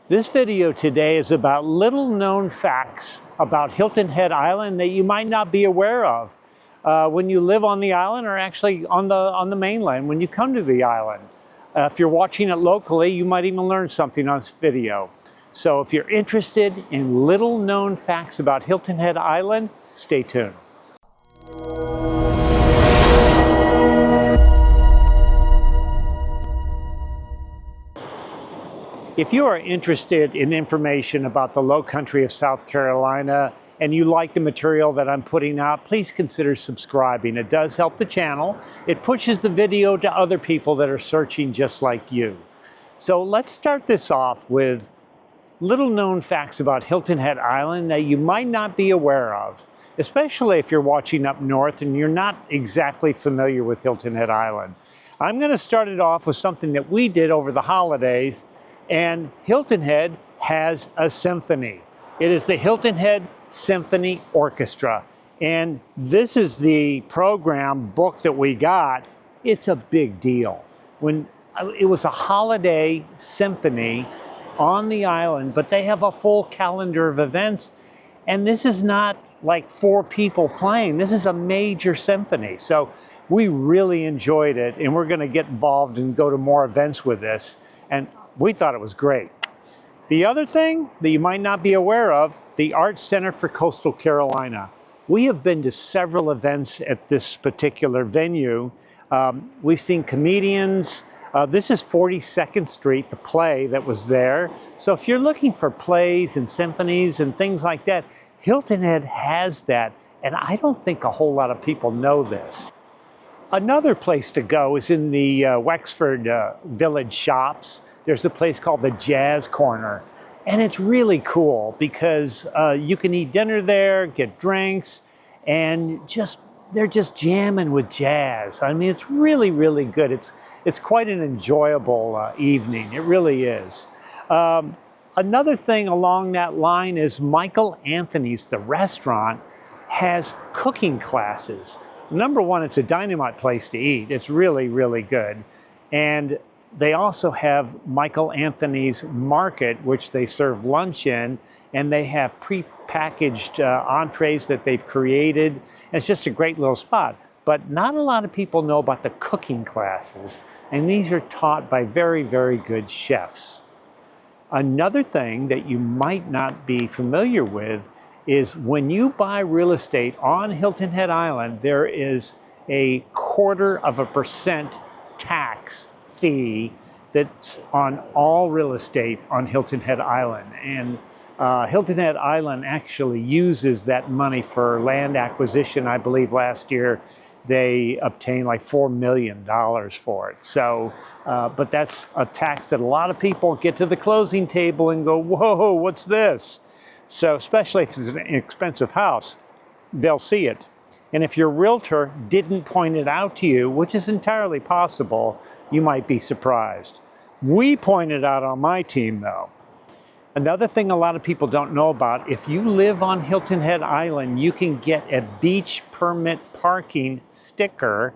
This video today is about little known facts about Hilton Head Island that you might not be aware of when you live on the island, or actually on the mainland when you come to the island. If you're watching it locally, you might even learn something on this video. So if you're interested in little known facts about Hilton Head Island, stay tuned. If you are interested in information about the Lowcountry of South Carolina and you like the material that I'm putting out, please consider subscribing. It does help the channel. It pushes the video to other people that are searching just like you. So let's start this off with little known facts about Hilton Head Island that you might not be aware of, especially if you're watching up north and you're not exactly familiar with Hilton Head Island. I'm going to start it off with something that we did over the holidays. And Hilton Head has a symphony. It is the Hilton Head Symphony Orchestra. And this is the program book that we got. It's a big deal. When it was a holiday symphony on the island, but they have a full calendar of events. And this is not like 4 people playing. This is a major symphony. So we really enjoyed it, and we're going to get involved and go to more events with this. And we thought it was great. The other thing that you might not be aware of, the Arts Center for Coastal Carolina. We have been to several events at this particular venue. We've seen comedians. This is 42nd Street, the play that was there. So if you're looking for plays and symphonies and things like that, Hilton Head has that. And I don't think a whole lot of people know this. Another place to go is in the Wexford Village shops. There's a place called the Jazz Corner, and it's really cool because you can eat dinner there, get drinks, and they're just jamming with jazz. I mean, it's really, really good. It's quite an enjoyable evening. It really is. Another thing along that line is Michael Anthony's, the restaurant, has cooking classes. Number one, it's a dynamite place to eat. It's really, really good. And they also have Michael Anthony's Market, which they serve lunch in, and they have pre-packaged entrees that they've created. And it's just a great little spot. But not a lot of people know about the cooking classes, and these are taught by very, very good chefs. Another thing that you might not be familiar with is when you buy real estate on Hilton Head Island, there is a 1/4% tax fee that's on all real estate on Hilton Head Island. And Hilton Head Island actually uses that money for land acquisition. I believe last year they obtained like $4 million for it. So, but that's a tax that a lot of people get to the closing table and go, whoa, what's this? So especially if it's an expensive house, they'll see it. And if your realtor didn't point it out to you, which is entirely possible, you might be surprised. We pointed out on my team, though. Another thing a lot of people don't know about, if you live on Hilton Head Island, you can get a beach permit parking sticker,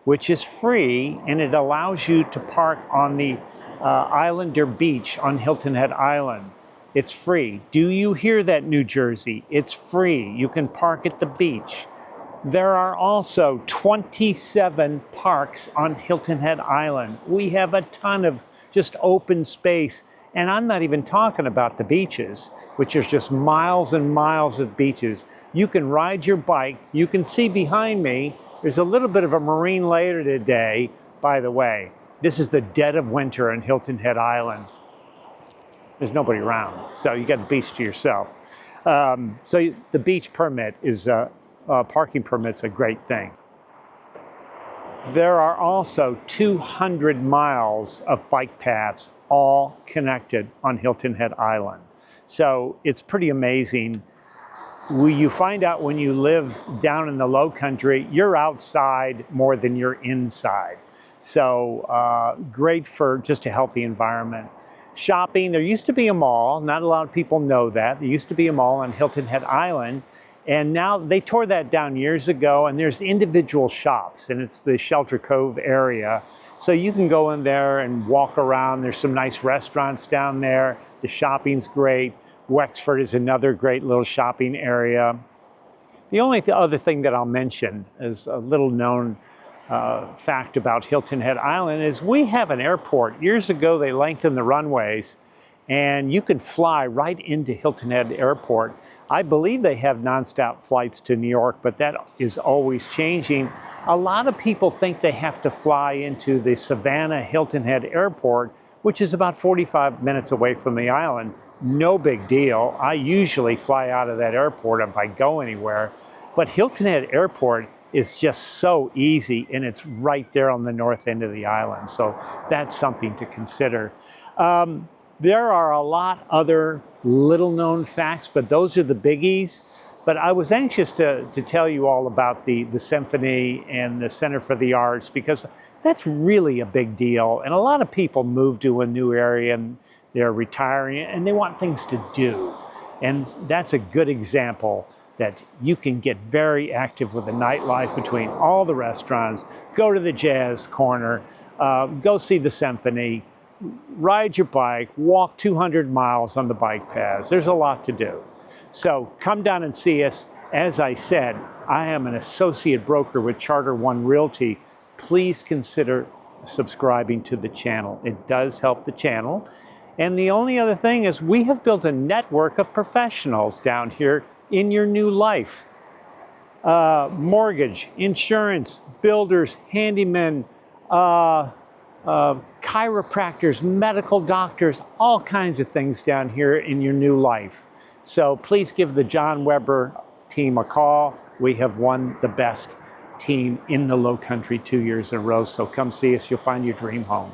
which is free, and it allows you to park on the Islander Beach on Hilton Head Island. It's free. Do you hear that, New Jersey? It's free. You can park at the beach. There are also 27 parks on Hilton Head Island. We have a ton of just open space. And I'm not even talking about the beaches, which is just miles and miles of beaches. You can ride your bike. You can see behind me, there's a little bit of a marine layer today, by the way. This is the dead of winter on Hilton Head Island. There's nobody around, so you got the beach to yourself. So the beach permit is parking permit's a great thing. There are also 200 miles of bike paths all connected on Hilton Head Island. So it's pretty amazing. You find out when you live down in the Lowcountry, you're outside more than you're inside. So great for just a healthy environment. Shopping, there used to be a mall. Not a lot of people know that. There used to be a mall on Hilton Head Island. And now they tore that down years ago, and there's individual shops, and it's the Shelter Cove area. So you can go in there and walk around. There's some nice restaurants down there. The shopping's great. Wexford is another great little shopping area. The only other thing that I'll mention is a little known fact about Hilton Head Island is we have an airport. Years ago, they lengthened the runways and you can fly right into Hilton Head Airport. I believe they have nonstop flights to New York, but that is always changing. A lot of people think they have to fly into the Savannah Hilton Head Airport, which is about 45 minutes away from the island. No big deal. I usually fly out of that airport if I go anywhere, but Hilton Head Airport is just so easy, and it's right there on the north end of the island. So that's something to consider. There are a lot other little known facts, but those are the biggies. But I was anxious to tell you all about the symphony and the Center for the Arts, because that's really a big deal. And a lot of people move to a new area and they're retiring and they want things to do. And that's a good example that you can get very active with the nightlife between all the restaurants, go to the jazz corner, go see the symphony, ride your bike, walk 200 miles on the bike paths. There's a lot to do. So come down and see us. As I said, I am an associate broker with Charter One Realty. Please consider subscribing to the channel. It does help the channel. And the only other thing is we have built a network of professionals down here in your new life. Mortgage, insurance, builders, handymen, chiropractors, medical doctors, all kinds of things down here in your new life. So please give the John Weber team a call. We have won the best team in the Lowcountry 2 years in a row. So come see us. You'll find your dream home.